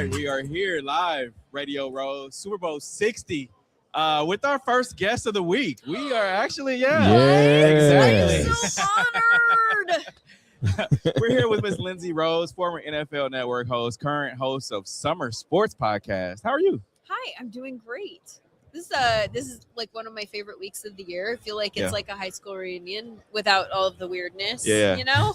right, we are here live, Radio Row, Super Bowl 60, with our first guest of the week. We are actually, exactly. I'm so honored. We're here with Miss Lindsey Rhodes, former NFL Network host, current host of Summer Sports Podcast. How are you? Hi, I'm doing great. This is like one of my favorite weeks of the year. I feel like it's like a high school reunion without all of the weirdness. You know?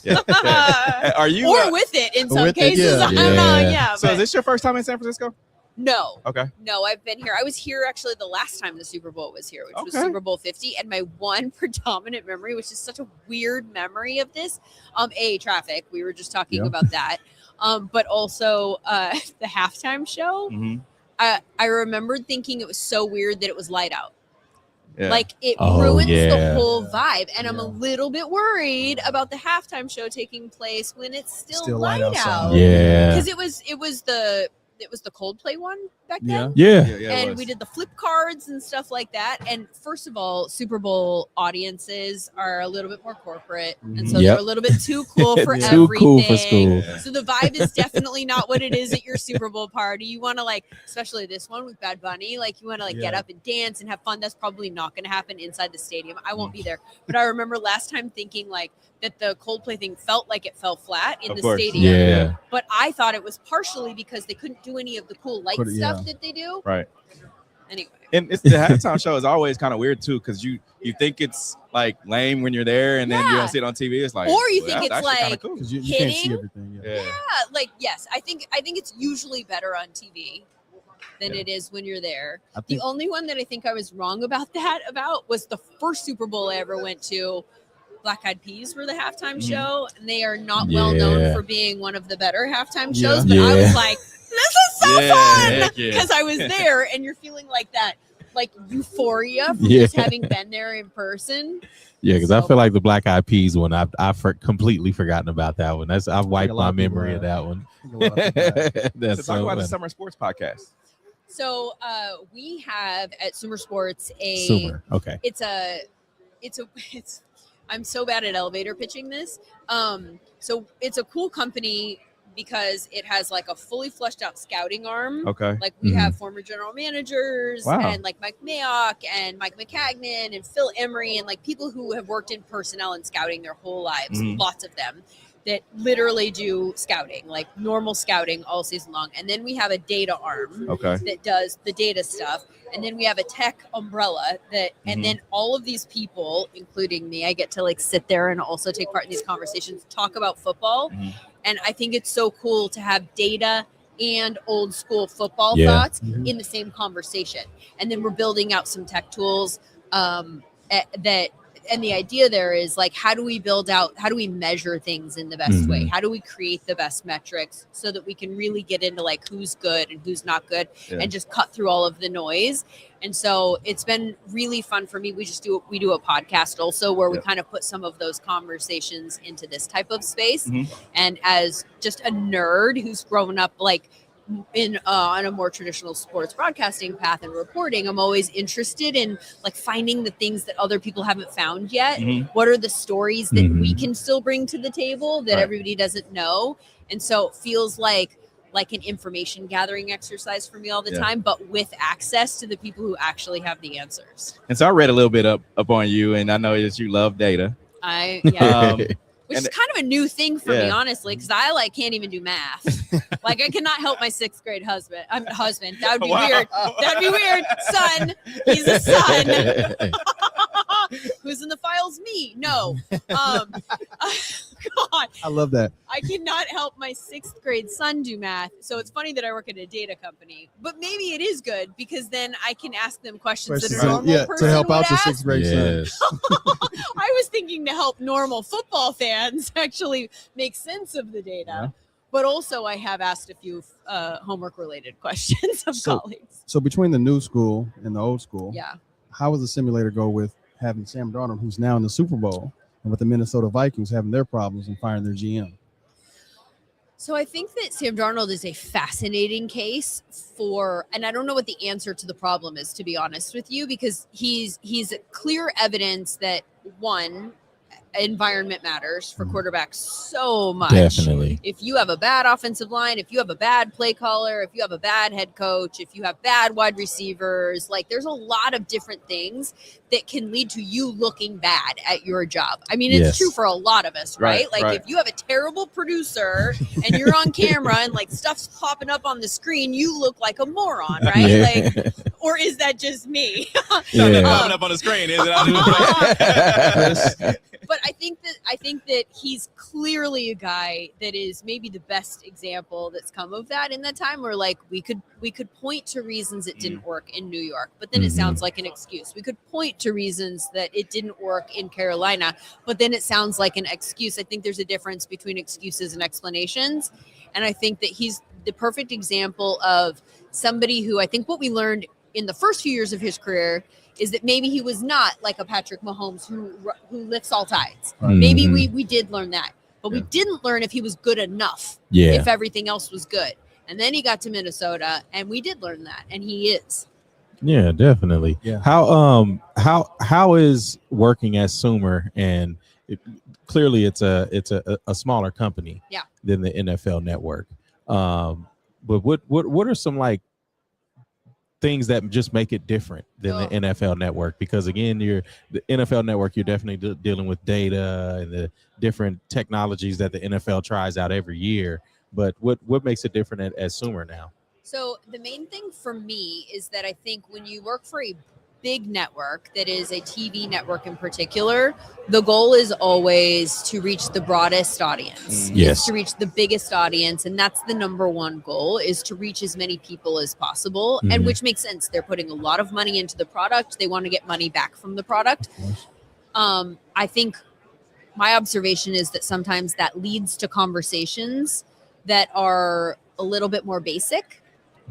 Are you or with it in some cases? I don't know. So is this your first time in San Francisco? No. Okay. No, I've been here. I was here actually the last time the Super Bowl was here, which was Super Bowl 50. And my one predominant memory, which is such a weird memory of this, traffic. We were just talking about that. But also the halftime show. Mm-hmm. I remembered thinking it was so weird that it was light out. Yeah. Like it ruins the whole vibe. And I'm a little bit worried about the halftime show taking place when it's still light out. Yeah. Because it was the Coldplay one back then. And we did the flip cards and stuff like that. And first of all, Super Bowl audiences are a little bit more corporate. And so they're a little bit too cool for everything. Too cool for school. So the vibe is definitely not what it is at your Super Bowl party. You want to especially this one with Bad Bunny, you want to get up and dance and have fun. That's probably not going to happen inside the stadium. I won't be there. But I remember last time thinking that the Coldplay thing felt like it fell flat in the stadium. Yeah. But I thought it was partially because they couldn't do any of the cool light stuff that they do. Right. Anyway. And it's the halftime show is always kind of weird too, because you think it's lame when you're there and then you don't see it on TV. It's or you think it's cool. You can't see everything. Yes. I think it's usually better on TV than it is when you're there. The only one that I think I was wrong about was the first Super Bowl I ever went to. Black Eyed Peas were the halftime show, and they are not well known for being one of the better halftime shows. But I was like, this is so fun because I was there, and you're feeling like that, euphoria from just having been there in person. Yeah, because I feel like the Black Eyed Peas one, I've completely forgotten about that one. I've wiped my memory of that one. That's so talk about the Summer Sports Podcast. So we have at Summer Sports it's I'm so bad at elevator pitching this. So it's a cool company because it has a fully fleshed out scouting arm. Okay. We have former general managers and Mike Mayock and Mike McCagnon and Phil Emery and people who have worked in personnel and scouting their whole lives, lots of them that literally do scouting, normal scouting all season long. And then we have a data arm that does the data stuff. And then we have a tech umbrella and then all of these people, including me, I get to sit there and also take part in these conversations, talk about football. And I think it's so cool to have data and old school football thoughts in the same conversation. And then we're building out some tech tools and the idea there is how do we measure things in the best way? How do we create the best metrics so that we can really get into who's good and who's not good and just cut through all of the noise? And so it's been really fun for me. We do a podcast also where we kind of put some of those conversations into this type of space. And as just a nerd who's grown up in on a more traditional sports broadcasting path and reporting, I'm always interested in finding the things that other people haven't found yet. What are the stories that we can still bring to the table that everybody doesn't know? And so it feels like an information gathering exercise for me all the time, but with access to the people who actually have the answers. And so I read a little bit up on you, and I know that you love data. Which is kind of a new thing for me, honestly, because I can't even do math. I cannot help my 6th grade husband. That would be weird. That'd be weird. Son, he's a son. Who's in the files? Me. No. God. I love that. I cannot help my 6th grade son do math. So it's funny that I work at a data company. But maybe it is good because then I can ask them questions that a normal person to help would out your ask. 6th grade son. I was thinking to help normal football fans actually make sense of the data. Yeah. But also I have asked a few homework-related questions of colleagues. So between the new school and the old school, how does the simulator go with having Sam Darnold, who's now in the Super Bowl, and with the Minnesota Vikings having their problems and firing their GM? So I think that Sam Darnold is a fascinating case and I don't know what the answer to the problem is, to be honest with you, because he's clear evidence that, one, environment matters for quarterbacks so much. Definitely. If you have a bad offensive line, if you have a bad play caller, if you have a bad head coach, if you have bad wide receivers, like there's a lot of different things that can lead to you looking bad at your job. I mean, it's true for a lot of us, right? Like if you have a terrible producer and you're on camera and like stuff's popping up on the screen, you look like a moron, right? Like, or is that just me? Popping up on the screen, is it? But I think that he's clearly a guy that is maybe the best example that's come of that in that time, where like we could point to reasons it didn't work in New York, but then it sounds like an excuse. We could point to reasons that it didn't work in Carolina, but then it sounds like an excuse. I think there's a difference between excuses and explanations, and I think that he's the perfect example of somebody who, I think what we learned in the first few years of his career is that maybe he was not like a Patrick Mahomes who lifts all tides. Maybe we did learn that, but we didn't learn if he was good enough, if everything else was good. And then he got to Minnesota, and we did learn that, and he is. Yeah, definitely. Yeah. How is working at Sumer, and clearly it's a smaller company than the NFL Network. But what are some like things that just make it different than the NFL Network? Because again, the NFL Network, you're definitely dealing with data and the different technologies that the NFL tries out every year. But what makes it different at Sumer now? So the main thing for me is that I think when you work for a big network that is a TV network in particular, the goal is always to reach the broadest audience. It's to reach the biggest audience, and that's the number one goal, is to reach as many people as possible, and which makes sense. They're putting a lot of money into the product. They want to get money back from the product. I think my observation is that sometimes that leads to conversations that are a little bit more basic,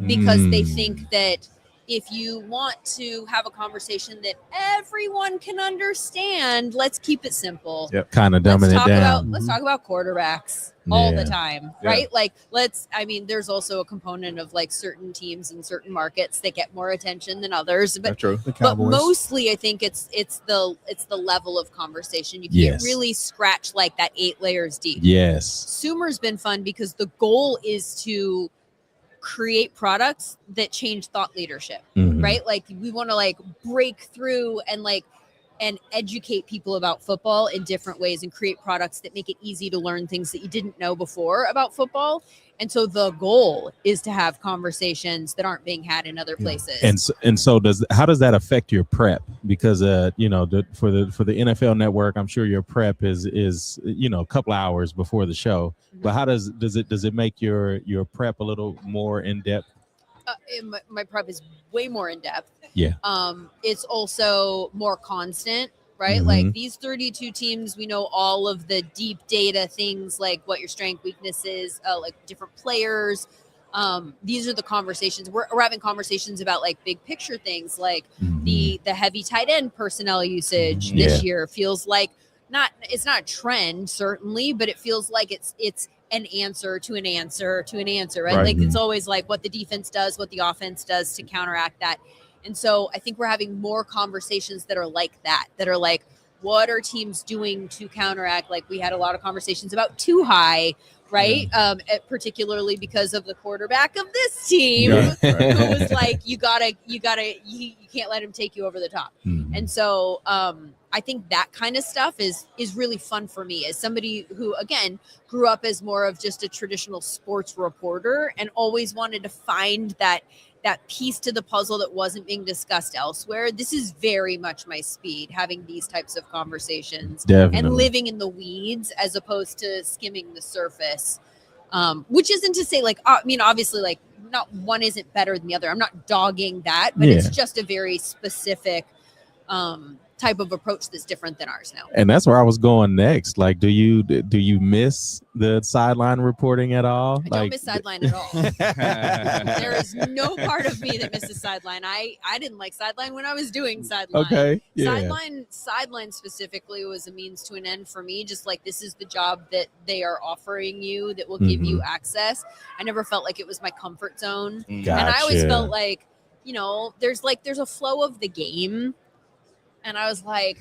because they think that if you want to have a conversation that everyone can understand, let's keep it simple. Kind of dumbing it down. Let's talk about quarterbacks all the time, right? Like there's also a component of like certain teams in certain markets that get more attention than others. But, That's true. But mostly I think it's the level of conversation. You can't really scratch like that 8 layers deep. Sumer's been fun because the goal is to create products that change thought leadership, right? Like we want to like break through and educate people about football in different ways and create products that make it easy to learn things that you didn't know before about football. And so the goal is to have conversations that aren't being had in other places. And so how does that affect your prep? Because for the NFL Network, I'm sure your prep is a couple hours before the show. But how does it make your prep a little more in depth? My prep is way more in depth. It's also more constant, right? Like these 32 teams, we know all of the deep data things, like what your strength, weaknesses, like different players. These are the conversations we're having conversations about, like big picture things, like the heavy tight end personnel usage this year feels like it's not a trend certainly, but it feels like it's an answer to an answer to an answer, right? Like it's always like what the defense does, what the offense does to counteract that. And so I think we're having more conversations that are like that are like, what are teams doing to counteract? Like we had a lot of conversations about too high, right? Particularly because of the quarterback of this team who was like, you can't let him take you over the top. And so I think that kind of stuff is really fun for me as somebody who, again, grew up as more of just a traditional sports reporter and always wanted to find that piece to the puzzle that wasn't being discussed elsewhere. This is very much my speed, having these types of conversations. And living in the weeds as opposed to skimming the surface, which isn't to say, like, I mean, obviously, like, not one isn't better than the other. I'm not dogging that, but it's just a very specific type of approach that's different than ours now. And that's where I was going next. Like, do you miss the sideline reporting at all? I don't miss sideline at all. There is no part of me that misses sideline. I didn't like sideline when I was doing sideline. Okay. Yeah. Sideline specifically was a means to an end for me. Just like, this is the job that they are offering you that will give you access. I never felt like it was my comfort zone. Gotcha. And I always felt like, there's a flow of the game. And I was like,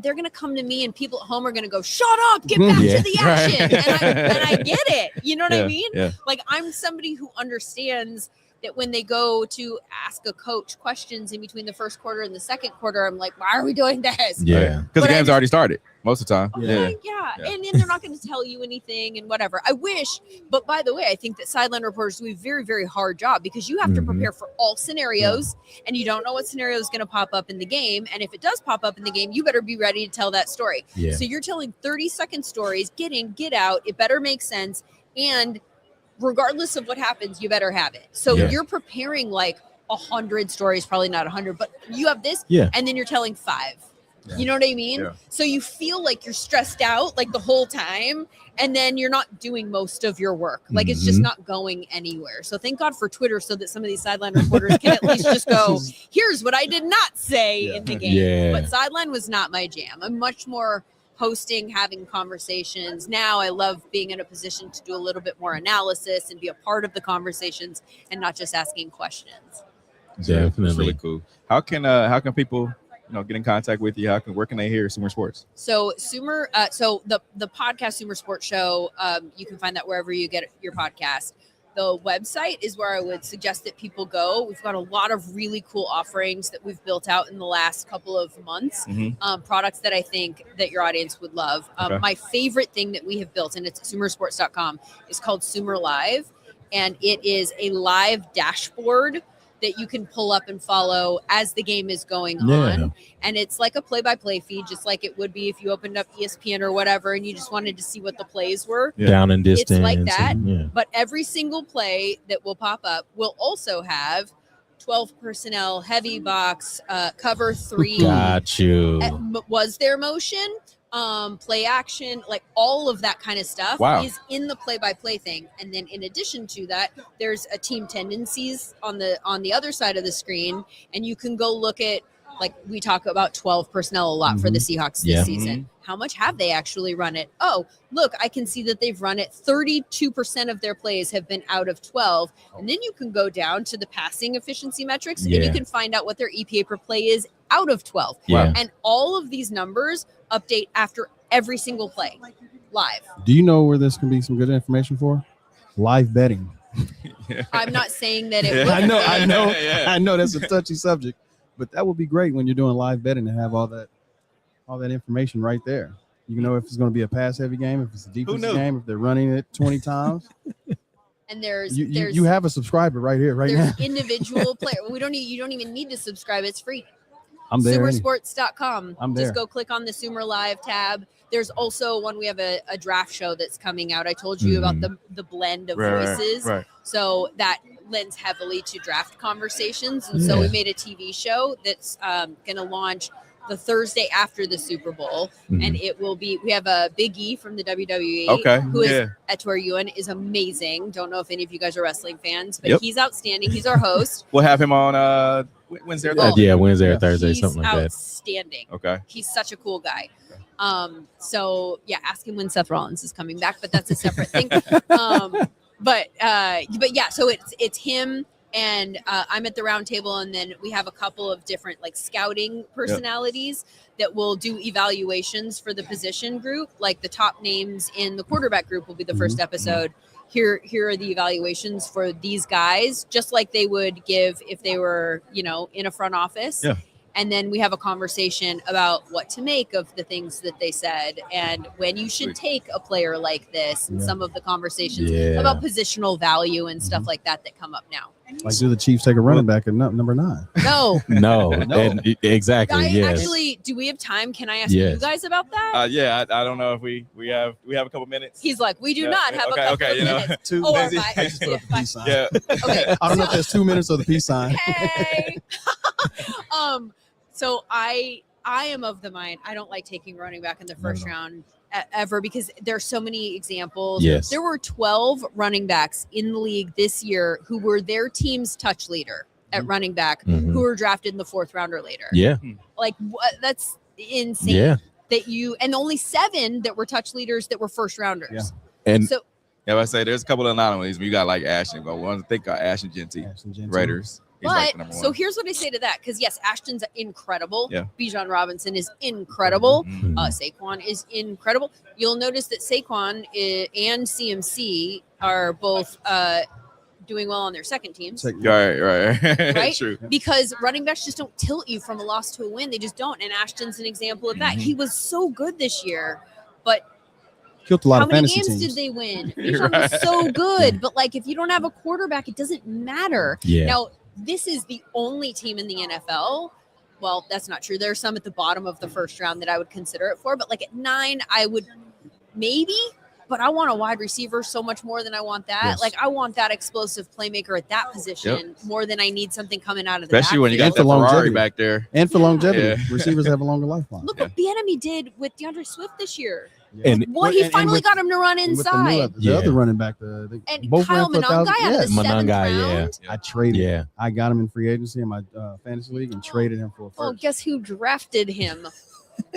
they're going to come to me and people at home are going to go, shut up, get back to the action. And I get it. You know what I mean? Yeah. Like, I'm somebody who understands that when they go to ask a coach questions in between the first quarter and the second quarter, I'm like, why are we doing this? Yeah. Because the game's already started most of the time. Okay, yeah. And then they're not going to tell you anything and whatever. I wish, but by the way, I think that sideline reporters do a very, very hard job because you have to prepare for all scenarios and you don't know what scenario is going to pop up in the game. And if it does pop up in the game, you better be ready to tell that story. Yeah. So you're telling 30-second stories, get in, get out. It better make sense. And regardless of what happens, you better have it. So you're preparing like 100 stories, probably not 100, but you have this, and then you're telling 5. Yeah. You know what I mean? Yeah. So you feel like you're stressed out like the whole time, and then you're not doing most of your work. Like it's just not going anywhere. So thank God for Twitter, so that some of these sideline reporters can at least just go, here's what I did not say in the game. Yeah. But sideline was not my jam. I'm much more hosting, having conversations. Now I love being in a position to do a little bit more analysis and be a part of the conversations and not just asking questions. Definitely. That's really cool. How can people get in contact with you? Where can they hear Sumer Sports? So Sumer, so the podcast Sumer Sports Show, you can find that wherever you get your podcast. The website is where I would suggest that people go. We've got a lot of really cool offerings that we've built out in the last couple of months, products that I think that your audience would love. My favorite thing that we have built, and it's at sumersports.com, is called Sumer Live. And it is a live dashboard that you can pull up and follow as the game is going on. And it's like a play-by-play feed, just like it would be if you opened up ESPN or whatever and you just wanted to see what the plays were. Down and distance. It's like that. But every single play that will pop up will also have 12 personnel, heavy box, cover 3. Got you. Was there motion? Play action, like all of that kind of stuff is in the play-by-play thing. And then in addition to that, there's a team tendencies on the other side of the screen, and you can go look at, like we talk about 12 personnel a lot for the Seahawks this season. How much have they actually run it? Oh, look, I can see that they've run it. 32% of their plays have been out of 12. And then you can go down to the passing efficiency metrics and you can find out what their EPA per play is out of 12. And all of these numbers update after every single play live. Do you know where this can be some good information for? Live betting. I'm not saying that it would. I know that's a touchy subject, but that would be great when you're doing live betting to have all that information right there. You know if it's going to be a pass heavy game, if it's a defensive game, if they're running it 20 times. And there's you have a subscriber right here, right now. Individual player. You don't even need to subscribe. It's free. I'm there. Sumersports.com. I'm there. Just go click on the Sumer Live tab. There's also we have a draft show that's coming out. I told you about the blend of voices. Right. So that lends heavily to draft conversations. And so we made a TV show that's going to launch the Thursday after the Super Bowl. And it will be, we have a Big E from the WWE who is Etor Ewan, is amazing. Don't know if any of you guys are wrestling fans, but he's outstanding. He's our host. We'll have him on Wednesday or Thursday. Wednesday or Thursday, something like that. Outstanding. Okay. He's such a cool guy. So ask him when Seth Rollins is coming back, but that's a separate thing. But yeah, so it's him. And I'm at the round table, and then we have a couple of different like scouting personalities that will do evaluations for the position group. Like the top names in the quarterback group will be the first episode. Here are the evaluations for these guys, just like they would give if they were, in a front office. Yeah. And then we have a conversation about what to make of the things that they said and when you should take a player like this and some of the conversations about positional value and stuff like that come up now. Like, do the Chiefs take a running back at number 9? No. No. Exactly. Actually, do we have time? Can I ask you guys about that? I don't know if we have a couple minutes. He's like, we do not have a couple of minutes. 2 minutes. I just put up the peace sign. Yeah. Okay. I don't know if there's 2 minutes or the peace sign. Hey. So I am of the mind, I don't like taking running back in the first round ever because there's so many examples. Yes. There were 12 running backs in the league this year who were their team's touch leader at running back who were drafted in the 4th round or later. Yeah. Like what? That's insane. Yeah. And only 7 that were touch leaders that were first rounders. Yeah. And I say there's a couple of anomalies. You got like Ashton, but one to think Ashton Genty, Raiders. But number so one. here's what I say to that, because yes, Ashton's incredible. Yeah. Bijan Robinson is incredible. Mhm. Saquon is incredible. You'll notice that Saquon and CMC are both doing well on their second teams. Right. True. Because running backs just don't tilt you from a loss to a win. They just don't. And Ashton's an example of that. Mhm. He was so good this year, but Killed a lot how of many fantasy games teams. did they win? Bijan was so good, but like if you don't have a quarterback, it doesn't matter. Yeah. Now, this is the only team in the NFL. Well, that's not true. There are some at the bottom of the first round that I would consider it for, but like at 9, I would maybe. But I want a wide receiver so much more than I want that. Yes. Like I want that explosive playmaker at that position more than I need something coming out of the Especially when you backfield. got the Ferrari longevity. back there. And for longevity, Yeah. receivers have a longer lifeline. Look what Bieniemy did with DeAndre Swift this year. And What he finally with- got him to run and with the new- inside. the other running back, And both Kyle ran for 1,000. Monangai out of the Yes. 7th Monangai, round. I traded. yeah. I got him in free agency in my fantasy league and traded him for a Oh, first. guess who drafted him?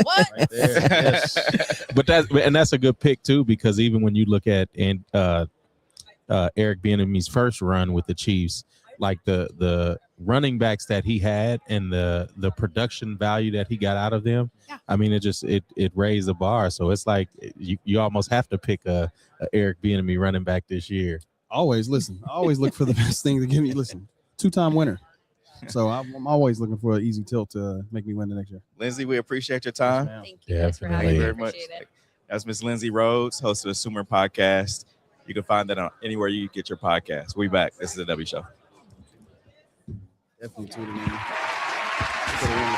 What? Right there. Yes. But that's a good pick too, because even when you look at Eric Bieniemy's first run with the Chiefs, like the running backs that he had and the production value that he got out of them, I mean, it raised the bar. So it's like you almost have to pick a Eric Bieniemy running back this year. Always listen. Always look for the best thing to give me. Listen, 2-time winner. So I'm always looking for an easy tilt to make me win the next year. Lindsey, we appreciate your time. Thank you guys for having Definitely. me. Thank you I very much. appreciate it. That's Miss Lindsey Rhodes, host of the Sumer Podcast. You can find that on anywhere you get your podcast. We back. This is the W Show. Definitely tuning in.